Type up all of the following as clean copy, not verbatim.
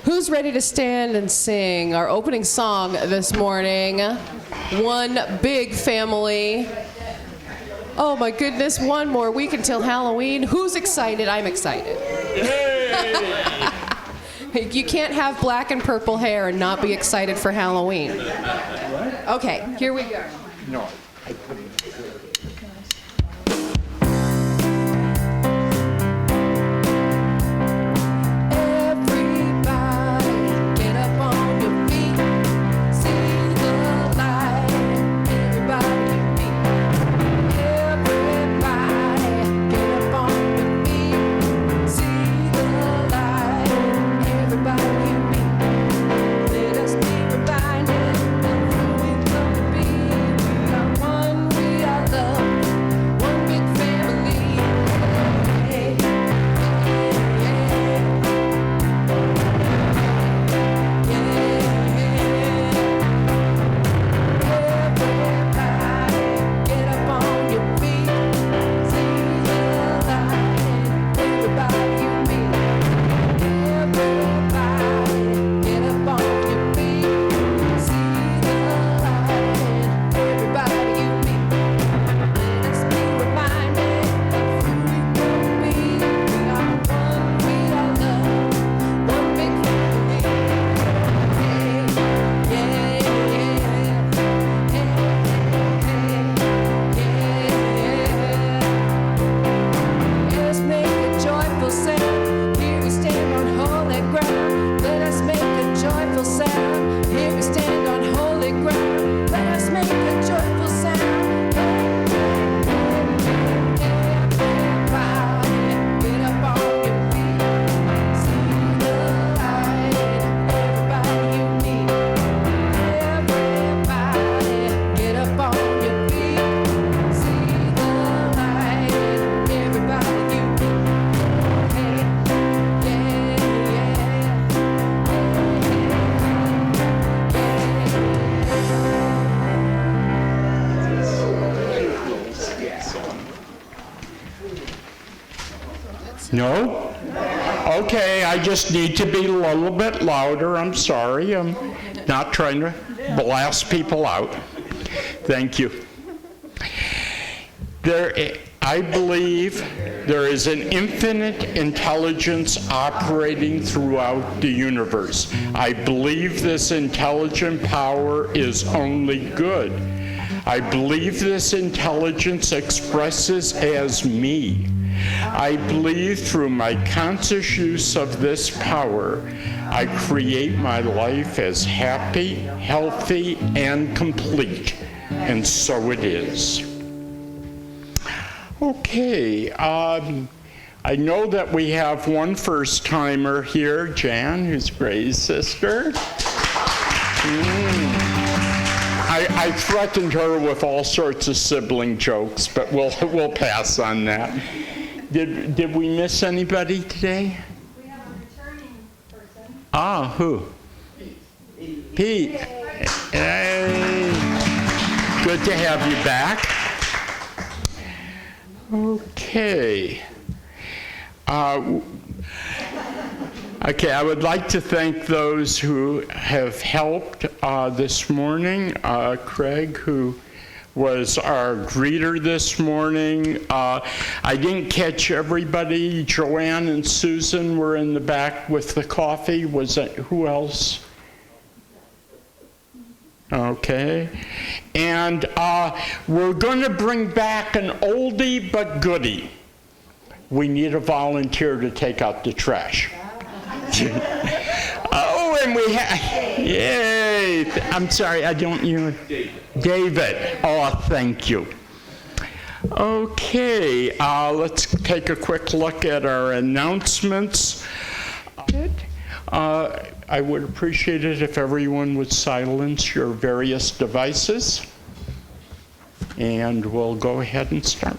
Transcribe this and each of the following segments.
Who's ready to stand and sing our opening song this morning? One big family. Oh my goodness, one more week until Halloween. Who's excited? I'm excited. You can't have black and purple hair and not be excited for Halloween. Okay, here we go. No. No? Okay, I just need to be a little bit louder. I'm sorry. I'm not trying to blast people out. Thank you. I believe there is an infinite intelligence operating throughout the universe. I believe this intelligent power is only good. I believe this intelligence expresses as me. I believe through my conscious use of this power, I create my life as happy, healthy, and complete. And so it is. Okay, I know that we have one first-timer here, Jan, who's Gray's sister. I threatened her with all sorts of sibling jokes, but we'll pass on that. Did we miss anybody today? We have a returning person. Ah, who? Pete. Hey. Good to have you back. Okay. Okay, I would like to thank those who have helped this morning. Craig, who was our greeter this morning. I didn't catch everybody. Joanne and Susan were in the back with the coffee. Was that, who else? Okay. And we're going to bring back an oldie but goodie. We need a volunteer to take out the trash. Oh, and we have, yay. I'm sorry, I don't, David. Oh, thank you. Okay, let's take a quick look at our announcements. I would appreciate it if everyone would silence your various devices. And we'll go ahead and start.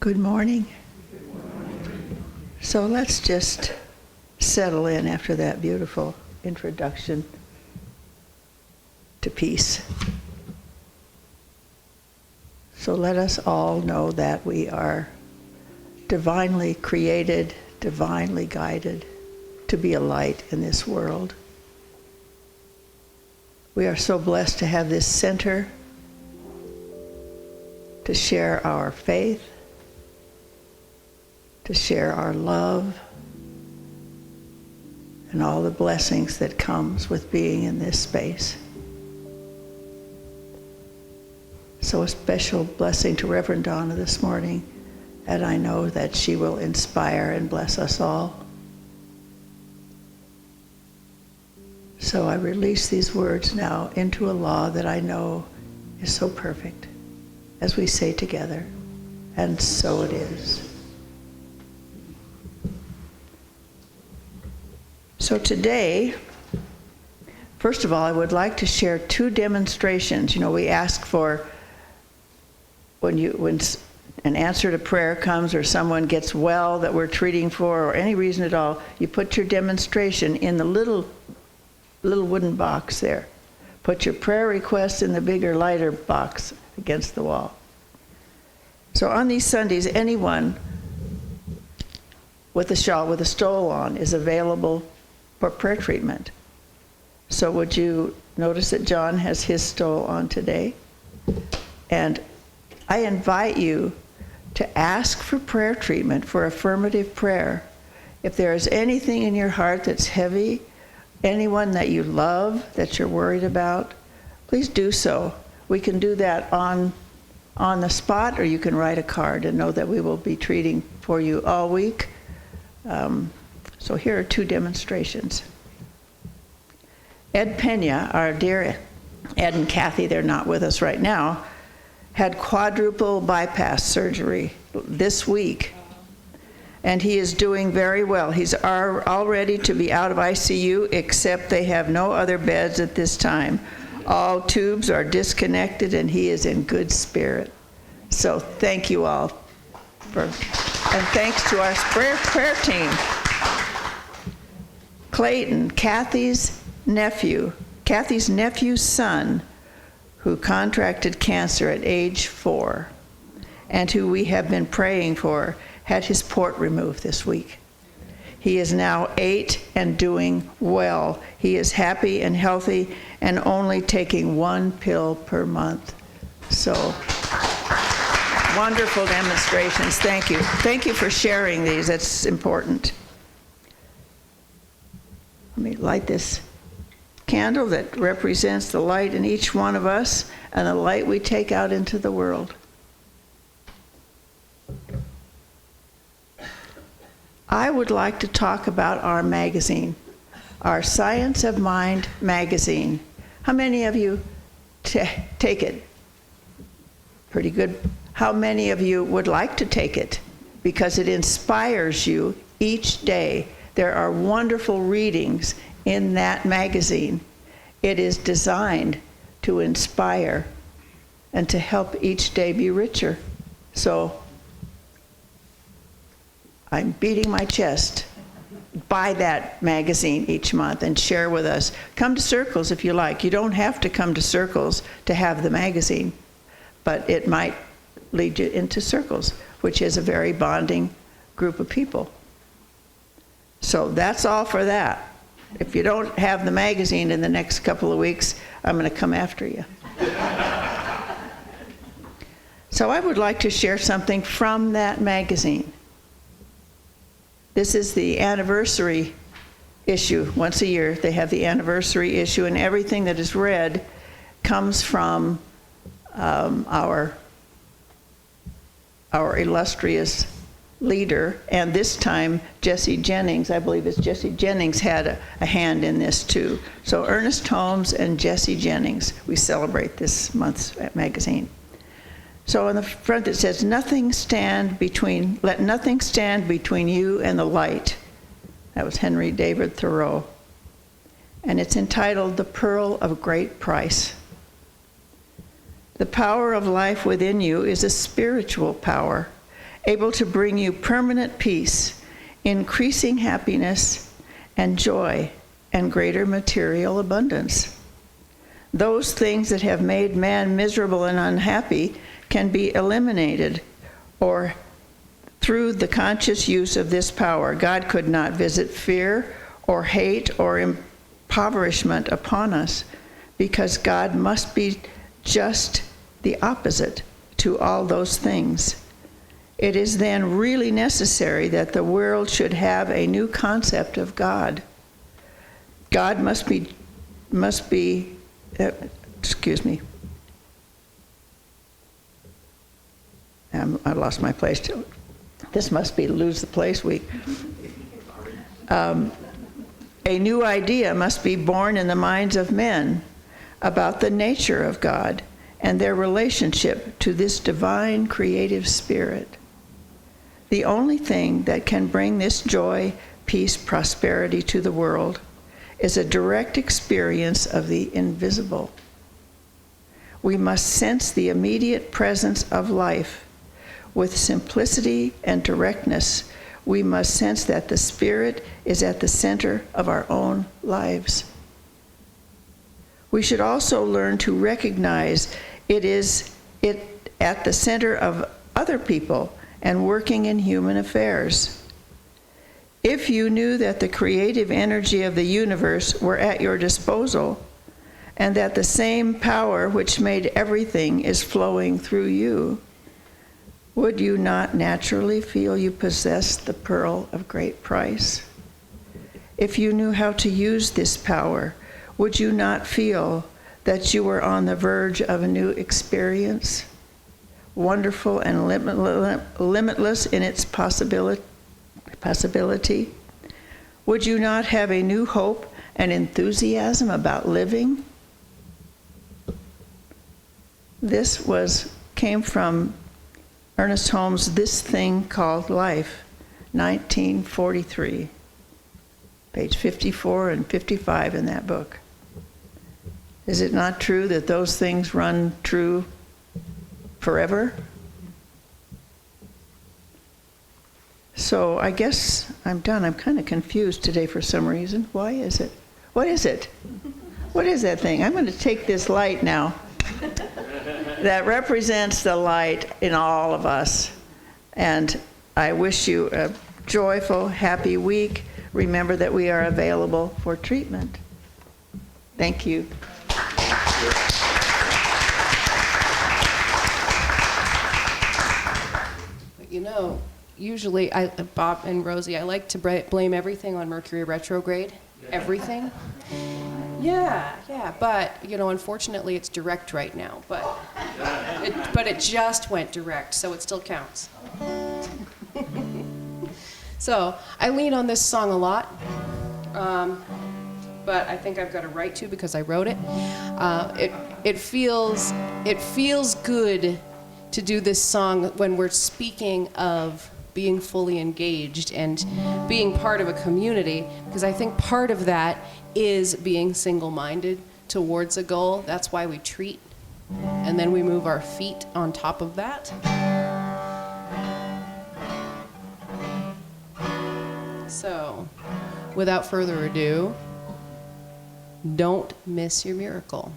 Good morning. So let's just settle in after that beautiful introduction to peace. So let us all know that we are divinely created, divinely guided to be a light in this world. We are so blessed to have this center to share our faith, to share our love, and all the blessings that comes with being in this space. So a special blessing to Reverend Donna this morning, and I know that she will inspire and bless us all. So I release these words now into a law that I know is so perfect, as we say together, and so it is. So today, first of all, I would like to share two demonstrations. You know, we ask for when an answer to prayer comes or someone gets well that we're treating for or any reason at all, you put your demonstration in the little wooden box there. Put your prayer request in the bigger, lighter box against the wall. So on these Sundays, anyone with a shawl, with a stole on, is available for prayer treatment. So would you notice that John has his stole on today? And I invite you to ask for prayer treatment, for affirmative prayer. If there is anything in your heart that's heavy, anyone that you love, that you're worried about, please do so. We can do that on the spot, or you can write a card and know that we will be treating for you all week. So here are two demonstrations. Ed Pena, our dear Ed and Kathy, they're not with us right now, had quadruple bypass surgery this week. And he is doing very well. He's all ready to be out of ICU, except they have no other beds at this time. All tubes are disconnected, and he is in good spirit. So thank you all. And thanks to our prayer team. Clayton, Kathy's nephew's son, who contracted cancer at age 4, and who we have been praying for, had his port removed this week. He is now 8 and doing well. He is happy and healthy and only taking 1 pill per month. So, wonderful demonstrations. Thank you. Thank you for sharing these. That's important. Let me light this candle that represents the light in each one of us and the light we take out into the world. I would like to talk about our magazine, our Science of Mind magazine. How many of you take it? Pretty good. How many of you would like to take it? Because it inspires you each day. There are wonderful readings in that magazine. It is designed to inspire and to help each day be richer. So I'm beating my chest. Buy that magazine each month and share with us. Come to Circles if you like. You don't have to come to Circles to have the magazine, but it might lead you into Circles, which is a very bonding group of people. So that's all for that. If you don't have the magazine in the next couple of weeks, I'm going to come after you. So I would like to share something from that magazine. This is the anniversary issue. Once a year, they have the anniversary issue, and everything that is read comes from our illustrious leader, and this time Jesse Jennings, I believe it's Jesse Jennings, had a hand in this too. So Ernest Holmes and Jesse Jennings, we celebrate this month's magazine. So on the front it says, let nothing stand between you and the light. That was Henry David Thoreau. And it's entitled The Pearl of Great Price. The power of life within you is a spiritual power, able to bring you permanent peace, increasing happiness and joy, and greater material abundance. Those things that have made man miserable and unhappy can be eliminated, or through the conscious use of this power. God could not visit fear or hate or impoverishment upon us, because God must be just the opposite to all those things. It is then really necessary that the world should have a new concept of God. God must be, excuse me. I lost my place too. This must be lose the place week. A new idea must be born in the minds of men about the nature of God and their relationship to this divine creative spirit. The only thing that can bring this joy, peace, prosperity to the world is a direct experience of the invisible. We must sense the immediate presence of life. With simplicity and directness, we must sense that the Spirit is at the center of our own lives. We should also learn to recognize it at the center of other people and working in human affairs. If you knew that the creative energy of the universe were at your disposal, and that the same power which made everything is flowing through you, would you not naturally feel you possess the pearl of great price? If you knew how to use this power, would you not feel that you were on the verge of a new experience, wonderful and limitless in its possibility? Would you not have a new hope and enthusiasm about living? This came from Ernest Holmes' This Thing Called Life, 1943, page 54 and 55 in that book. Is it not true that those things run true forever? So I guess I'm done. I'm kind of confused today for some reason. Why is it? What is it? What is that thing? I'm going to take this light now that represents the light in all of us. And I wish you a joyful, happy week. Remember that we are available for treatment. Thank you. You know, usually, Bob and Rosie, I like to blame everything on Mercury retrograde. Everything. Yeah, but, unfortunately it's direct right now, but it just went direct, so it still counts. So, I lean on this song a lot, but I think I've got a right to because I wrote it. It feels good to do this song when we're speaking of being fully engaged and being part of a community, because I think part of that is being single-minded towards a goal. That's why we treat, and then we move our feet on top of that. So, without further ado, don't miss your miracle.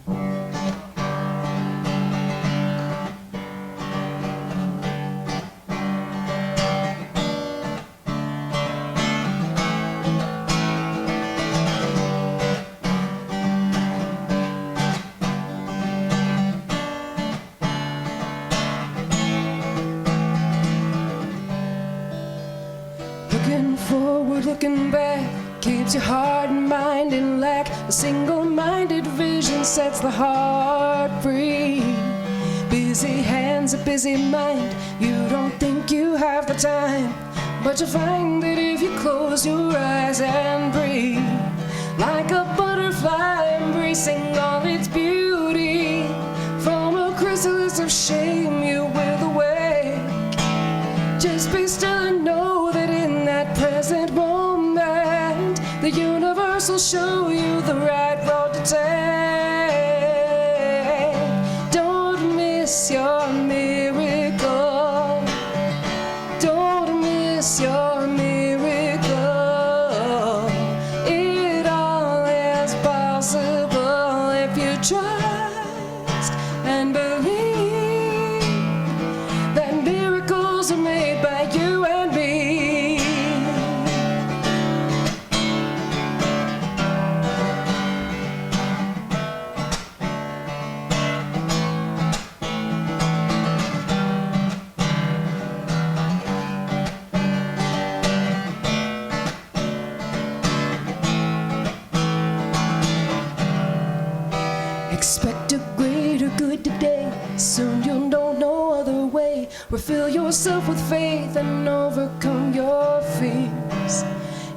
Looking forward, looking back, keeps your heart and mind in lack. A single-minded vision sets the heart free. Busy hands, a busy mind, you don't think you have the time, but you'll find that if you close your eyes and breathe, like a butterfly embracing all its beauty, from a chrysalis of shame you will awake. Just be still and know that in that present moment, the universe will show you the right road to take. Don't miss your miracle. Don't Expect a greater good today. Soon you'll know no other way. Refill yourself with faith and overcome your fears.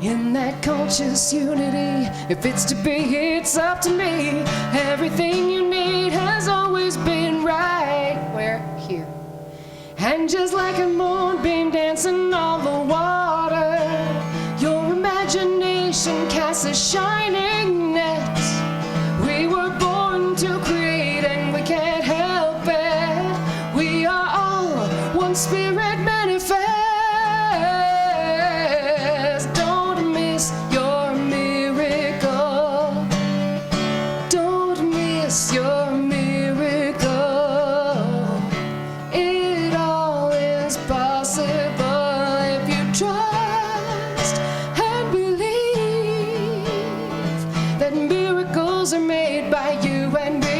In that conscious unity, if it's to be, it's up to me. Everything you need has always been right where? Here. And just like a moonbeam dancing on the water, your imagination casts a shining net. We were born to create and we can't help it. We are all one spirit manifest. Don't miss your miracle. Don't miss your miracle. It all is possible if you trust and believe that miracles are made by you and me.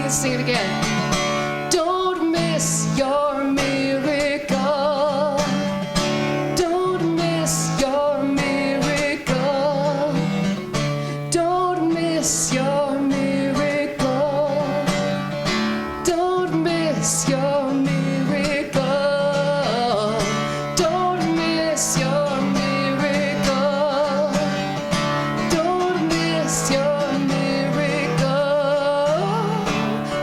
Sing it again. Don't miss your miracle. Don't miss your miracle. Don't miss your miracle. Don't miss your miracle. Don't miss your miracle. Don't miss your miracle.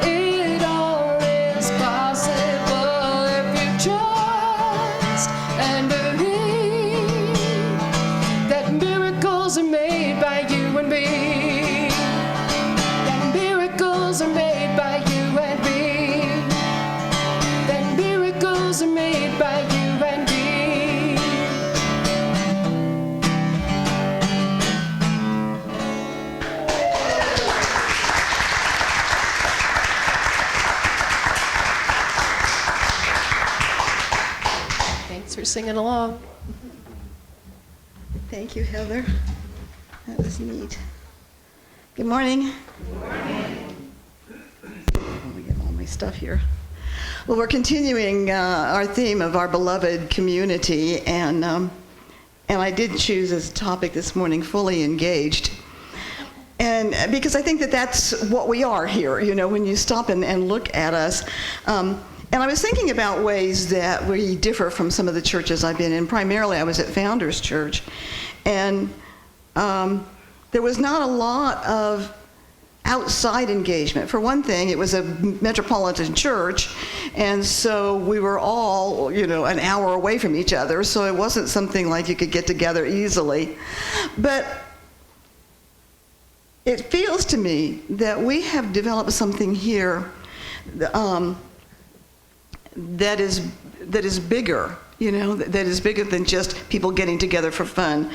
It all is possible if you trust and believe that miracles are made by you and me. That miracles are made by you and me. That miracles are made by you and me. Thanks for singing along. Thank you, Heather. That was neat. Good morning. Good morning. Let me get all my stuff here. Well, we're continuing our theme of our beloved community, and I did choose as a topic this morning, fully engaged. And because I think that that's what we are here, you know, when you stop and look at us. And I was thinking about ways that we differ from some of the churches I've been in. Primarily, I was at Founders Church, and there was not a lot of outside engagement. For one thing, it was a metropolitan church, and so we were all, you know, an hour away from each other, so it wasn't something like you could get together easily. But it feels to me that we have developed something here that is bigger, you know, that is bigger than just people getting together for fun.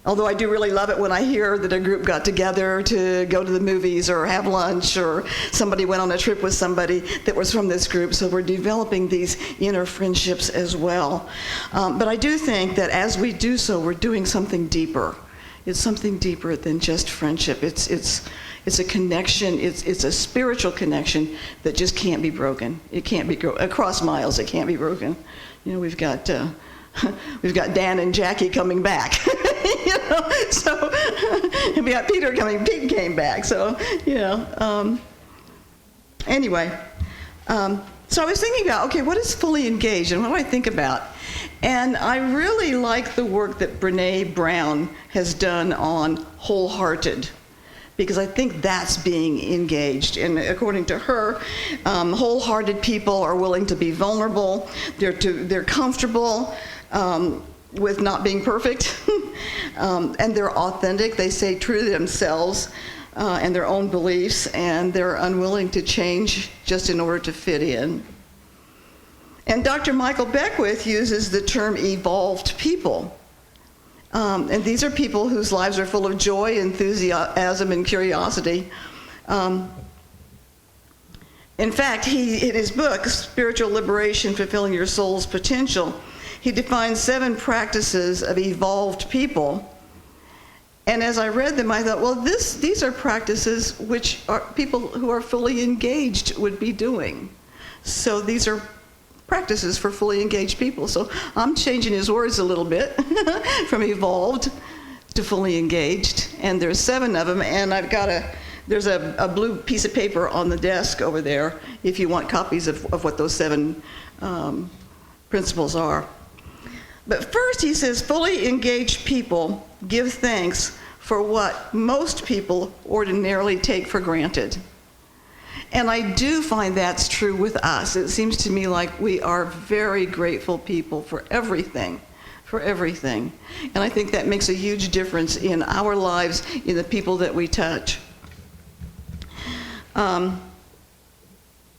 Although I do really love it when I hear that a group got together to go to the movies or have lunch, or somebody went on a trip with somebody that was from this group. So we're developing these inner friendships as well. But I do think that as we do so, we're doing something deeper. It's something deeper than just friendship. It's a connection. It's a spiritual connection that just can't be broken. It can't be across miles. It can't be broken. You know, we've got Dan and Jackie coming back. You know, so and we got Peter coming. Pete came back. So you know. Anyway, so I was thinking about, okay, what is fully engaged, and what do I think about? And I really like the work that Brene Brown has done on wholehearted, because I think that's being engaged. And according to her, wholehearted people are willing to be vulnerable. They're comfortable with not being perfect, and they're authentic. They stay true to themselves and their own beliefs, and they're unwilling to change just in order to fit in. And Dr. Michael Beckwith uses the term evolved people. And these are people whose lives are full of joy, enthusiasm, and curiosity. In fact, in his book, Spiritual Liberation, Fulfilling Your Soul's Potential, he defines 7 practices of evolved people. And as I read them, I thought, well, these are practices which people who are fully engaged would be doing. So these are practices for fully engaged people. So I'm changing his words a little bit from evolved to fully engaged. And there's 7 of them, and I've got a There's a blue piece of paper on the desk over there if you want copies of what those 7 principles are. But first he says, fully engaged people give thanks for what most people ordinarily take for granted. And I do find that's true with us. It seems to me like we are very grateful people for everything. And I think that makes a huge difference in our lives, in the people that we touch.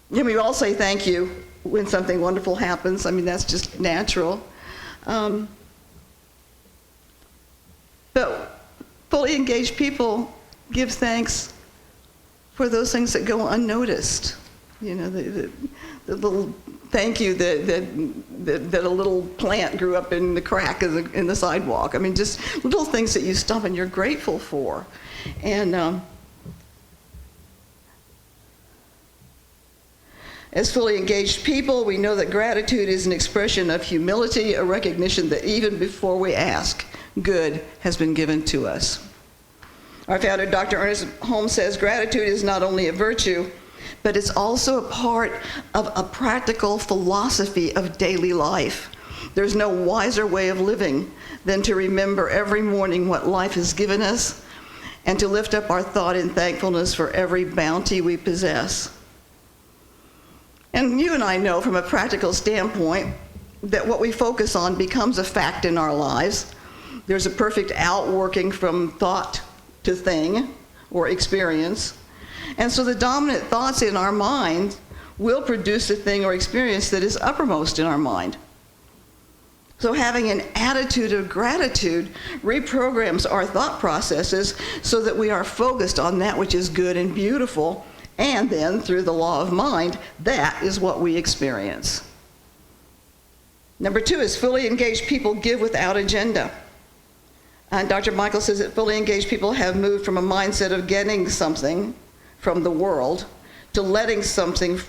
We all say thank you when something wonderful happens. I mean, that's just natural. But fully engaged people give thanks for those things that go unnoticed. You know, the little thank you that a little plant grew up in the crack in the sidewalk. I mean, just little things that you stop and you're grateful for. And as fully engaged people, we know that gratitude is an expression of humility, a recognition that even before we ask, good has been given to us. Our founder, Dr. Ernest Holmes, says gratitude is not only a virtue, but it's also a part of a practical philosophy of daily life. There's no wiser way of living than to remember every morning what life has given us and to lift up our thought in thankfulness for every bounty we possess. And you and I know from a practical standpoint that what we focus on becomes a fact in our lives. There's a perfect outworking from thought to thing or experience. And so the dominant thoughts in our mind will produce a thing or experience that is uppermost in our mind. So having an attitude of gratitude reprograms our thought processes so that we are focused on that which is good and beautiful. And then, through the law of mind, that is what we experience. Number 2 is fully engaged people give without agenda. And Dr. Michael says that fully engaged people have moved from a mindset of getting something from the world to letting something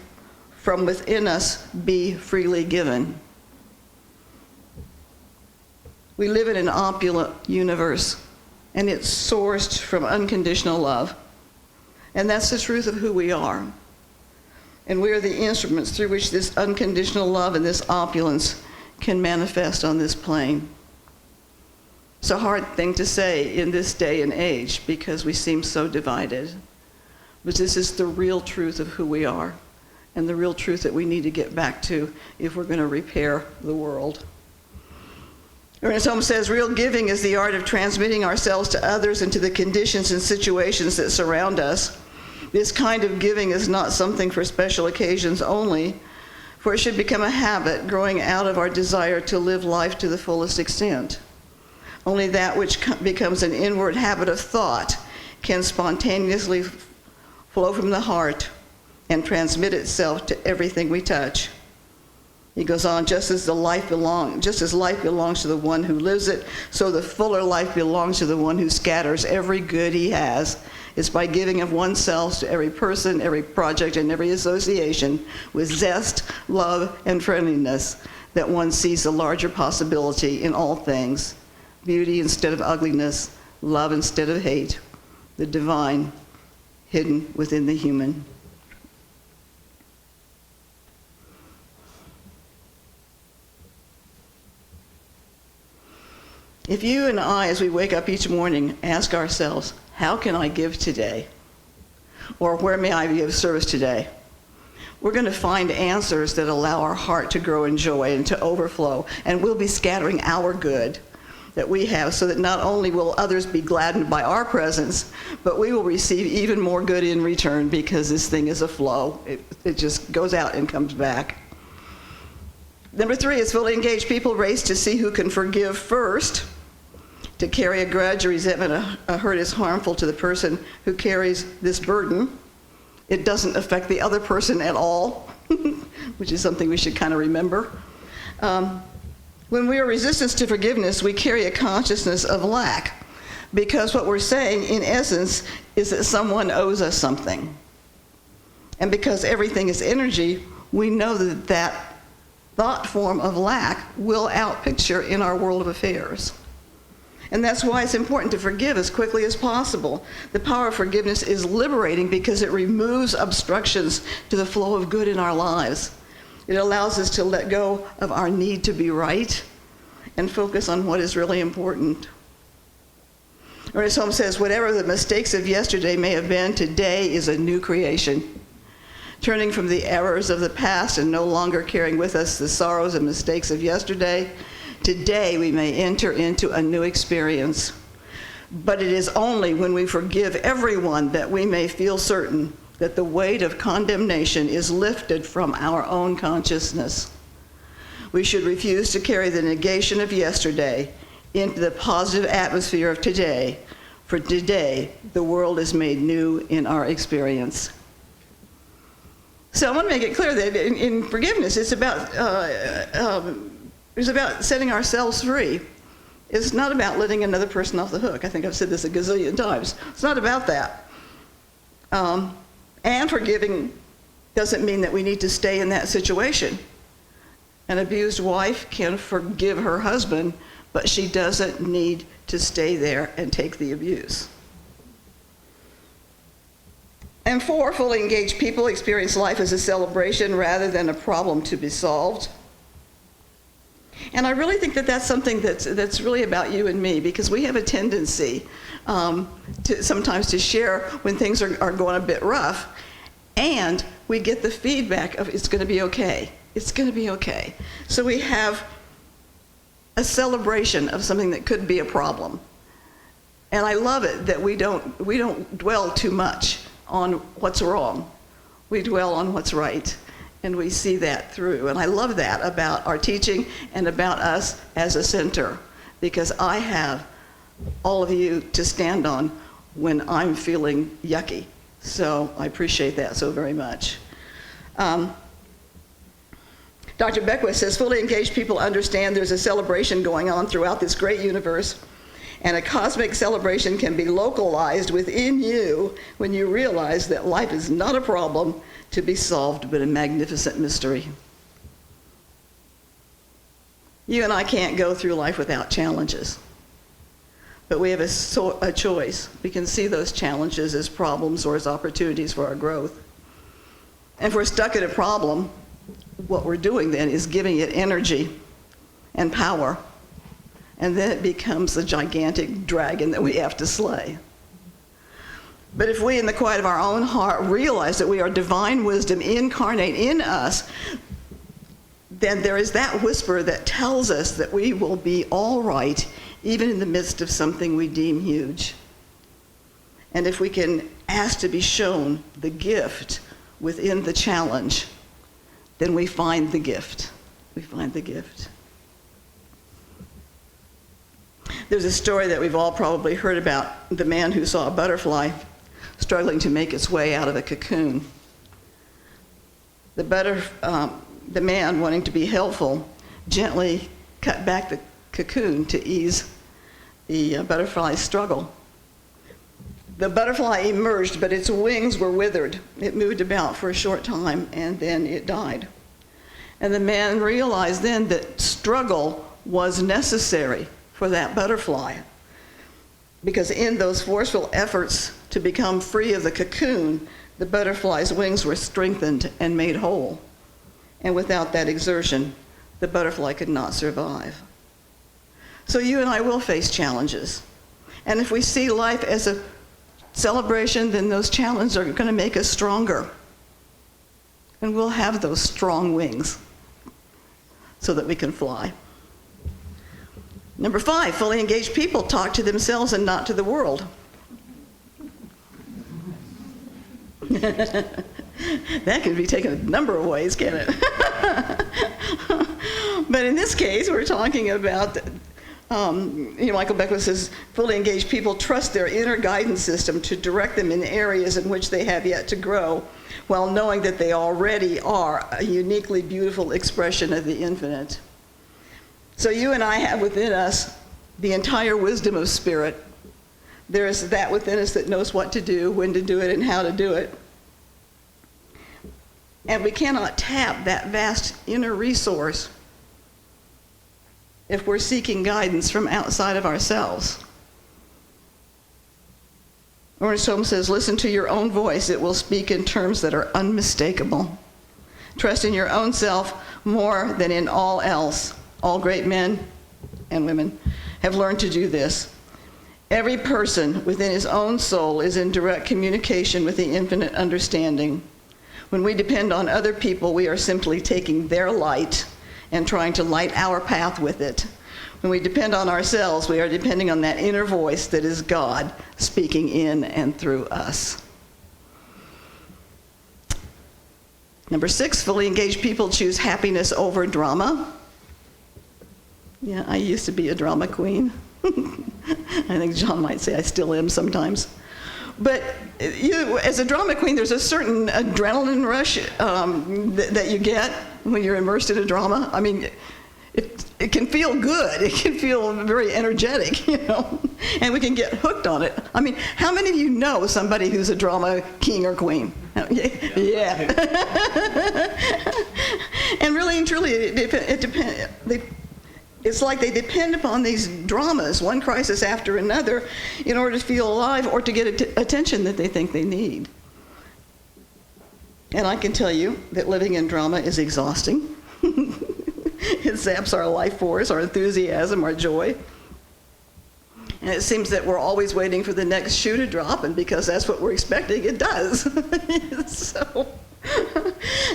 from within us be freely given. We live in an opulent universe, and it's sourced from unconditional love. And that's the truth of who we are. And we are the instruments through which this unconditional love and this opulence can manifest on this plane. It's a hard thing to say in this day and age because we seem so divided. But this is the real truth of who we are and the real truth that we need to get back to if we're going to repair the world. Ernest Holmes says, real giving is the art of transmitting ourselves to others and to the conditions and situations that surround us. This kind of giving is not something for special occasions only, for it should become a habit growing out of our desire to live life to the fullest extent. Only that which becomes an inward habit of thought can spontaneously flow from the heart and transmit itself to everything we touch. He goes on, just as life belongs to the one who lives it, so the fuller life belongs to the one who scatters every good he has. It's by giving of oneself to every person, every project, and every association with zest, love, and friendliness that one sees a larger possibility in all things. Beauty instead of ugliness, love instead of hate, the divine hidden within the human. If you and I, as we wake up each morning, ask ourselves, how can I give today? Or where may I be of service today? We're going to find answers that allow our heart to grow in joy and to overflow, and we'll be scattering our good that we have so that not only will others be gladdened by our presence, but we will receive even more good in return because this thing is a flow. It just goes out and comes back. Number 3 is fully engaged people race to see who can forgive first. To carry a grudge or resentment, a hurt is harmful to the person who carries this burden. It doesn't affect the other person at all, which is something we should kind of remember. When we are resistant to forgiveness, we carry a consciousness of lack, because what we're saying, in essence, is that someone owes us something. And because everything is energy, we know that that thought form of lack will outpicture in our world of affairs. And that's why it's important to forgive as quickly as possible. The power of forgiveness is liberating because it removes obstructions to the flow of good in our lives. It allows us to let go of our need to be right and focus on what is really important. Ernest Holmes says, whatever the mistakes of yesterday may have been, today is a new creation. Turning from the errors of the past and no longer carrying with us the sorrows and mistakes of yesterday, today we may enter into a new experience. But it is only when we forgive everyone that we may feel certain that the weight of condemnation is lifted from our own consciousness. We should refuse to carry the negation of yesterday into the positive atmosphere of today, for today the world is made new in our experience. So I want to make it clear that in forgiveness, it's about setting ourselves free. It's not about letting another person off the hook. I think I've said this a gazillion times. It's not about that. And forgiving doesn't mean that we need to stay in that situation. An abused wife can forgive her husband, but she doesn't need to stay there and take the abuse. And 4, fully engaged people experience life as a celebration rather than a problem to be solved. And I really think that that's something that's really about you and me, because we have a tendency to sometimes to share when things are going a bit rough, and we get the feedback of it's going to be okay. It's going to be okay. So we have a celebration of something that could be a problem. And I love it that we don't dwell too much on what's wrong. We dwell on what's right, and we see that through. And I love that about our teaching and about us as a center, because I have all of you to stand on when I'm feeling yucky. So I appreciate that so very much. Dr. Beckwith says, fully engaged people understand there's a celebration going on throughout this great universe, and a cosmic celebration can be localized within you when you realize that life is not a problem to be solved, but a magnificent mystery. You and I can't go through life without challenges, but we have a choice. We can see those challenges as problems or as opportunities for our growth. And if we're stuck at a problem, what we're doing then is giving it energy and power, and then it becomes a gigantic dragon that we have to slay. But if we, in the quiet of our own heart, realize that we are divine wisdom incarnate in us, then there is that whisper that tells us that we will be all right, even in the midst of something we deem huge. And if we can ask to be shown the gift within the challenge, then we find the gift. We find the gift. There's a story that we've all probably heard about the man who saw a butterfly struggling to make its way out of a cocoon. The man, wanting to be helpful, gently cut back the cocoon to ease the butterfly's struggle. The butterfly emerged, but its wings were withered. It moved about for a short time, and then it died. And the man realized then that struggle was necessary for that butterfly, because in those forceful efforts to become free of the cocoon, the butterfly's wings were strengthened and made whole. And without that exertion, the butterfly could not survive. So you and I will face challenges. And if we see life as a celebration, then those challenges are going to make us stronger. And we'll have those strong wings so that we can fly. Number 5, fully engaged people talk to themselves and not to the world. That can be taken a number of ways, can't it? But in this case, we're talking about, Michael Beckwith says, fully engaged people trust their inner guidance system to direct them in areas in which they have yet to grow, while knowing that they already are a uniquely beautiful expression of the infinite. So you and I have within us the entire wisdom of spirit. There is that within us that knows what to do, when to do it, and how to do it. And we cannot tap that vast inner resource if we're seeking guidance from outside of ourselves. Ernest Holmes says, listen to your own voice. It will speak in terms that are unmistakable. Trust in your own self more than in all else. All great men and women have learned to do this. Every person within his own soul is in direct communication with the infinite understanding. When we depend on other people, we are simply taking their light and trying to light our path with it. When we depend on ourselves, we are depending on that inner voice that is God speaking in and through us. Number 6, fully engaged people choose happiness over drama. Yeah, I used to be a drama queen. I think John might say I still am sometimes. But as a drama queen, there's a certain adrenaline rush that you get when you're immersed in a drama. I mean, it can feel good. It can feel very energetic, you know, and we can get hooked on it. I mean, how many of you know somebody who's a drama king or queen? Yeah. And really and truly, it depends. It's like they depend upon these dramas, one crisis after another, in order to feel alive or to get attention that they think they need. And I can tell you that living in drama is exhausting. It zaps our life force, our enthusiasm, our joy. And it seems that we're always waiting for the next shoe to drop, and because that's what we're expecting, it does. So,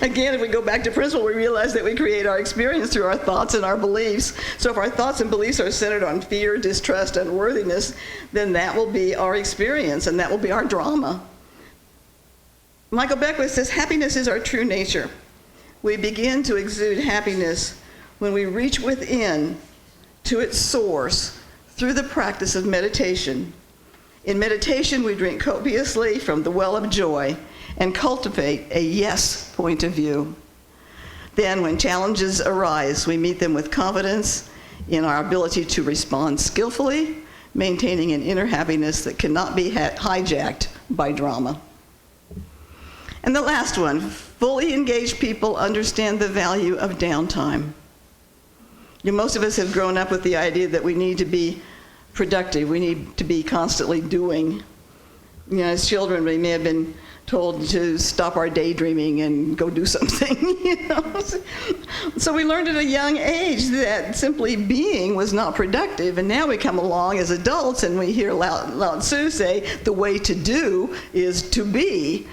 again, if we go back to principle, we realize that we create our experience through our thoughts and our beliefs. So if our thoughts and beliefs are centered on fear, distrust, unworthiness, then that will be our experience, and that will be our drama. Michael Beckwith says, happiness is our true nature. We begin to exude happiness when we reach within to its source through the practice of meditation. In meditation, we drink copiously from the well of joy and cultivate a yes point of view. Then, when challenges arise, we meet them with confidence in our ability to respond skillfully, maintaining an inner happiness that cannot be hijacked by drama. And the last one, fully engaged people understand the value of downtime. You know, most of us have grown up with the idea that we need to be productive, we need to be constantly doing. You know, as children, we may have been told to stop our daydreaming and go do something, you know. So we learned at a young age that simply being was not productive, and now we come along as adults and we hear Lao Tzu say, the way to do is to be.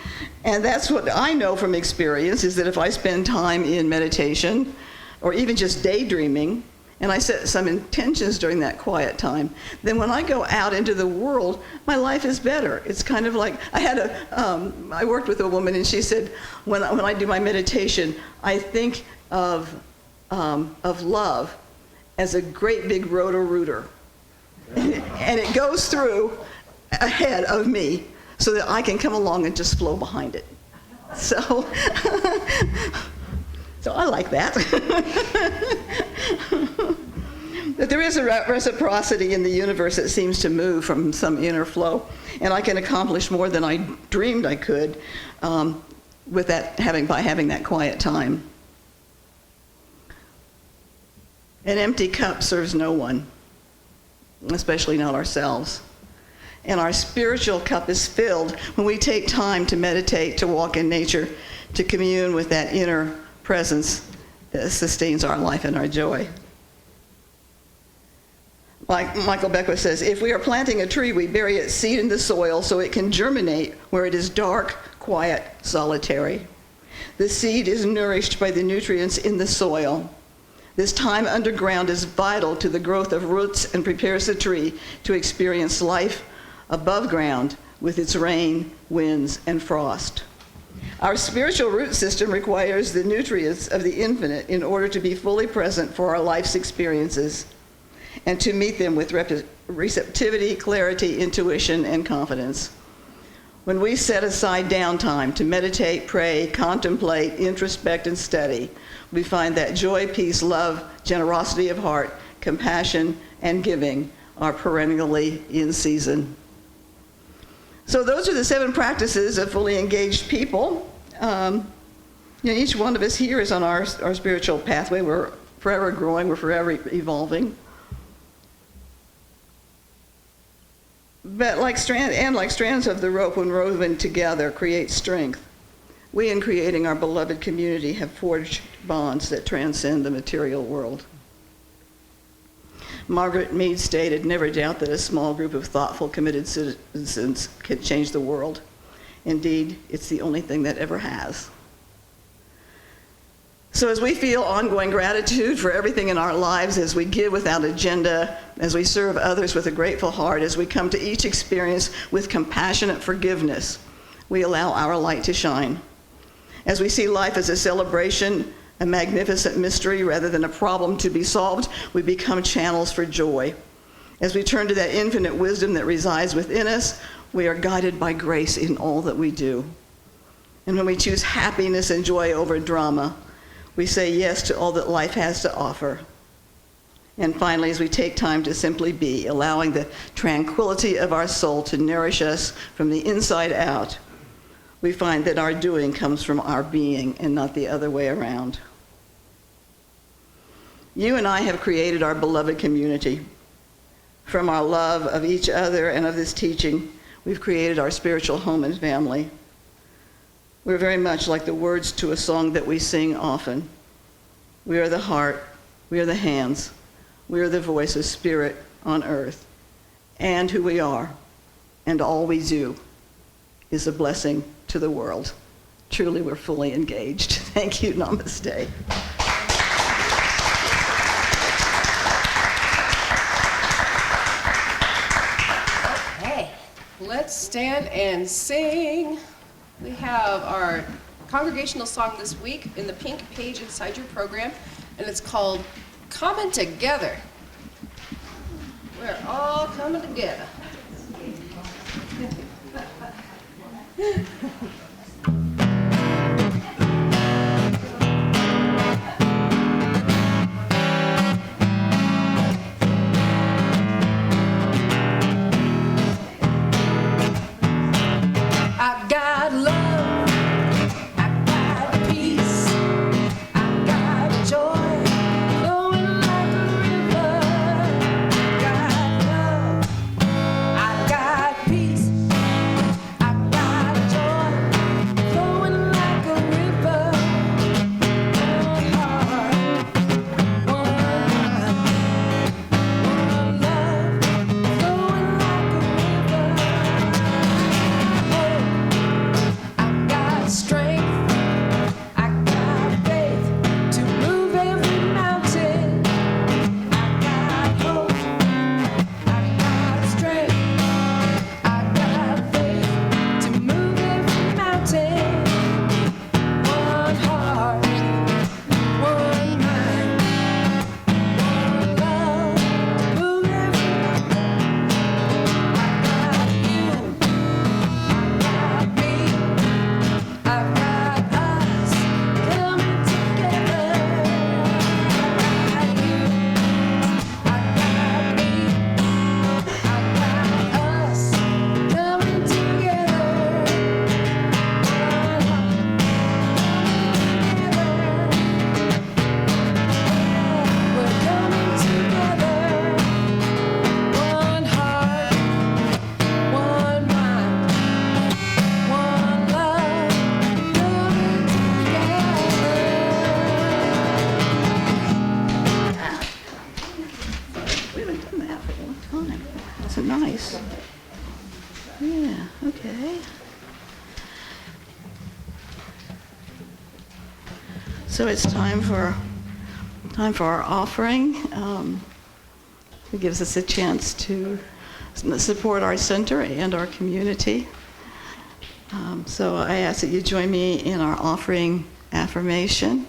And that's what I know from experience, is that if I spend time in meditation, or even just daydreaming, and I set some intentions during that quiet time, then when I go out into the world, my life is better. It's kind of like, I worked with a woman, and she said, when I do my meditation, I think of love as a great big roto-rooter. And it goes through ahead of me so that I can come along and just flow behind it. So I like that. That there is a reciprocity in the universe that seems to move from some inner flow, and I can accomplish more than I dreamed I could with that by having that quiet time. An empty cup serves no one, especially not ourselves. And our spiritual cup is filled when we take time to meditate, to walk in nature, to commune with that inner presence that sustains our life and our joy. Like Michael Beckwith says, if we are planting a tree, we bury its seed in the soil so it can germinate where it is dark, quiet, solitary. The seed is nourished by the nutrients in the soil. This time underground is vital to the growth of roots and prepares the tree to experience life above ground with its rain, winds, and frost. Our spiritual root system requires the nutrients of the infinite in order to be fully present for our life's experiences and to meet them with receptivity, clarity, intuition, and confidence. When we set aside downtime to meditate, pray, contemplate, introspect, and study, we find that joy, peace, love, generosity of heart, compassion, and giving are perennially in season. So those are the 7 practices of fully engaged people. Each one of us here is on our spiritual pathway. We're forever growing, we're forever evolving. But like strands of the rope, when woven together, create strength. We, in creating our beloved community, have forged bonds that transcend the material world. Margaret Mead stated, "Never doubt that a small group of thoughtful, committed citizens can change the world. Indeed, it's the only thing that ever has." So as we feel ongoing gratitude for everything in our lives, as we give without agenda, as we serve others with a grateful heart, as we come to each experience with compassionate forgiveness, we allow our light to shine. As we see life as a celebration, a magnificent mystery rather than a problem to be solved, we become channels for joy. As we turn to that infinite wisdom that resides within us, we are guided by grace in all that we do. And when we choose happiness and joy over drama, we say yes to all that life has to offer. And finally, as we take time to simply be, allowing the tranquility of our soul to nourish us from the inside out, we find that our doing comes from our being and not the other way around. You and I have created our beloved community. From our love of each other and of this teaching, we've created our spiritual home and family. We're very much like the words to a song that we sing often. We are the heart, we are the hands, we are the voice of spirit on earth, and who we are, and all we do is a blessing to the world. Truly, we're fully engaged. Thank you. Namaste. Okay, let's stand and sing. We have our congregational song this week in the pink page inside your program, and it's called Coming Together. We're all coming together. I got love, I got peace, I got joy flowing like a river. I got love, I got peace, I got joy flowing like a river. One heart, one mind, one love flowing like a river. I got strength, I got faith to move every mountain. I got hope, I got strength, I got faith to move every mountain. One heart, one mind, one love to move every mountain. I got you, I got me. I've got us coming together. I got you, I got me. I've got us coming together. We're coming together. One heart, one mind, one love. Coming together. We haven't done that for a long time. That's nice. Yeah, okay. So it's time for our offering. It gives us a chance to support our center and our community. So I ask that you join me in our offering affirmation.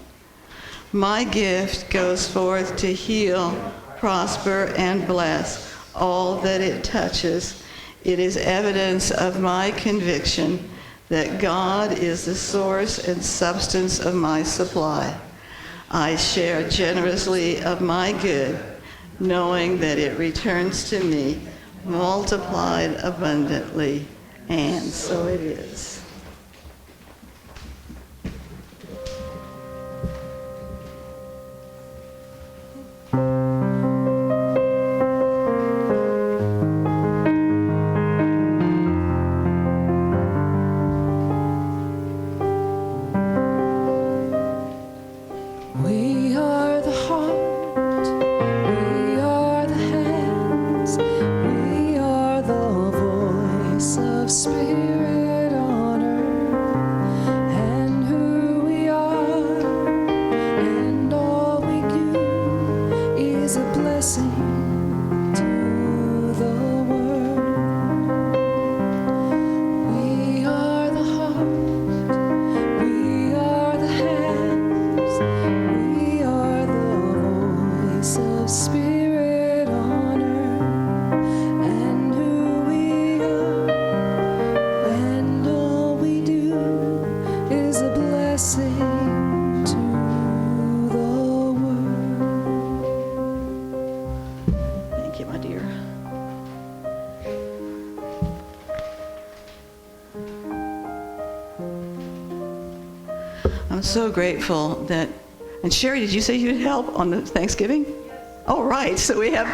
My gift goes forth to heal, prosper, and bless all that it touches. It is evidence of my conviction that God is the source and substance of my supply. I share generously of my good, knowing that it returns to me multiplied abundantly, and so it is. I'm so grateful that, and Sherry, did you say you'd help on the Thanksgiving? All right, so we have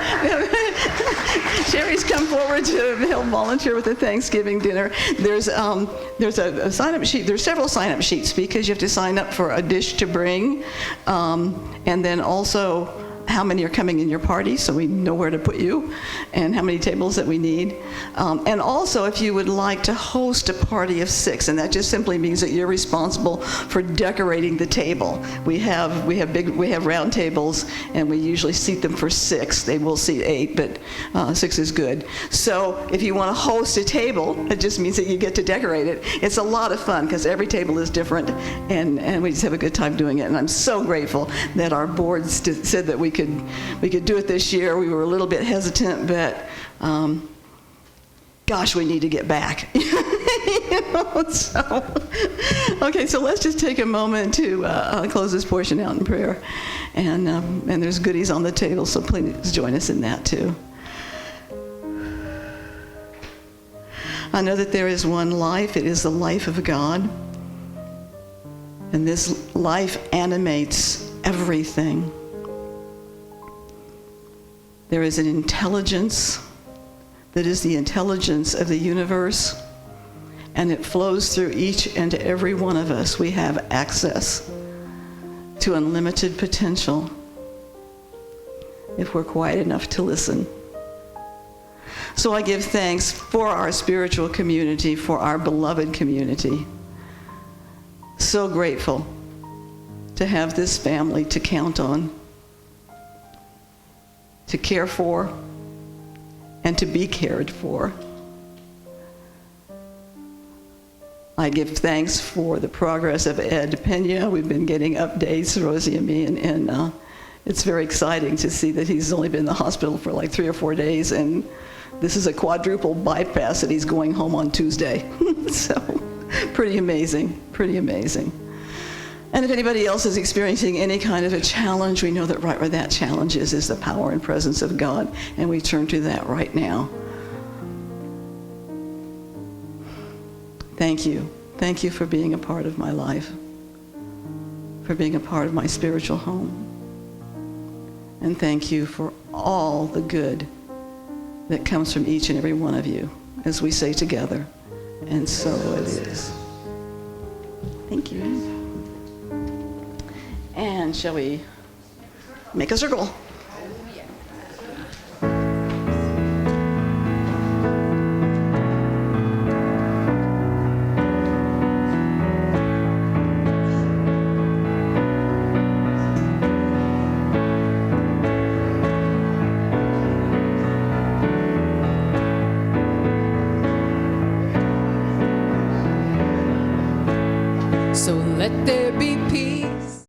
Sherry's come forward to help volunteer with the Thanksgiving dinner. There's a sign-up sheet. There's several sign-up sheets because you have to sign up for a dish to bring, and then also how many are coming in your party so we know where to put you, and how many tables that we need. And also if you would like to host a party of 6, and that just simply means that you're responsible for decorating the table. We have round tables, and we usually seat them for 6. They will seat 8, but 6 is good. So if you want to host a table, it just means that you get to decorate it. It's a lot of fun because every table is different, and we just have a good time doing it. And I'm so grateful that our board said that we could do it this year. We were a little bit hesitant, but gosh, we need to get back. Okay, so let's just take a moment to close this portion out in prayer. And there's goodies on the table, so please join us in that too. I know that there is one life. It is the life of God. And this life animates everything. There is an intelligence that is the intelligence of the universe, and it flows through each and every one of us. We have access to unlimited potential if we're quiet enough to listen. So I give thanks for our spiritual community, for our beloved community. So grateful to have this family to count on, to care for, and to be cared for. I give thanks for the progress of Ed Pena. We've been getting updates, Rosie and me, and it's very exciting to see that he's only been in the hospital for like 3 or 4 days, and this is a quadruple bypass that he's going home on Tuesday. So pretty amazing, pretty amazing. And if anybody else is experiencing any kind of a challenge, we know that right where that challenge is the power and presence of God, and we turn to that right now. Thank you. Thank you for being a part of my life, for being a part of my spiritual home. And thank you for all the good that comes from each and every one of you, as we say together, and so it is. Thank you. And shall we make a circle? So let there be peace